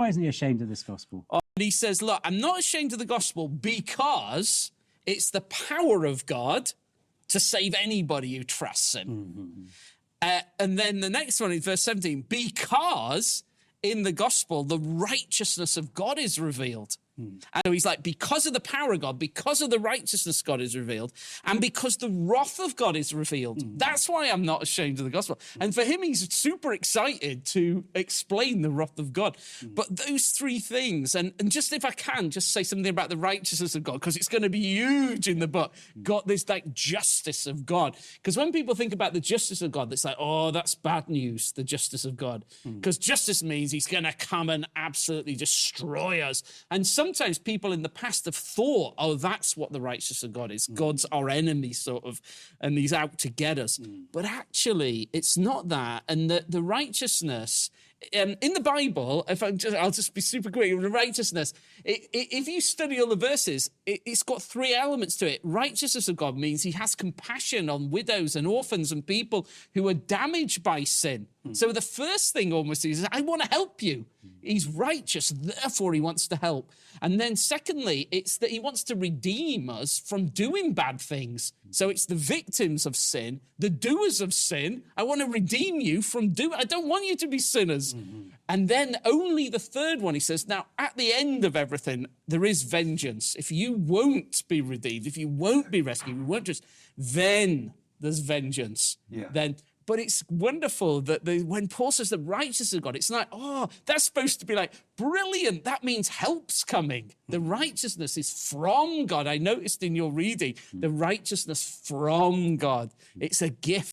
Why isn't he ashamed of this gospel? And he says, look, I'm not ashamed of the gospel because it's the power of God to save anybody who trusts him. And then the next one in verse 17, because in the gospel, the righteousness of God is revealed. And he's like, because of the power of God, because of the righteousness God is revealed, and because the wrath of God is revealed. That's why I'm not ashamed of the gospel. And for him, he's super excited to explain the wrath of God. But those three things, and just if I can, just say something about the righteousness of God, because it's going to be huge in the book. God, there's like justice of God. Because when people think about the justice of God, it's like, oh, that's bad news, the justice of God. Because justice means he's going to come and absolutely destroy us. And sometimes people in the past have thought, oh, that's what the righteousness of God is. God's our enemy, sort of, and he's out to get us. But actually, it's not that. And the righteousness in the Bible, I'll just be super quick. The righteousness, if you study all the verses, it's got three elements to it. Righteousness of God means he has compassion on widows and orphans and people who are damaged by sin. So the first thing almost is, I want to help you. He's righteous, therefore he wants to help. And then secondly, it's that he wants to redeem us from doing bad things. So it's the victims of sin, the doers of sin. I want to redeem you from I don't want you to be sinners. And then only the third one, he says, now at the end of everything, there is vengeance. If you won't be redeemed, if you won't be rescued, you won't just, then there's vengeance. But it's wonderful that when Paul says the righteousness of God, it's like, oh, that's supposed to be like, brilliant. That means help's coming. The righteousness is from God. I noticed in your reading, the righteousness from God. It's a gift.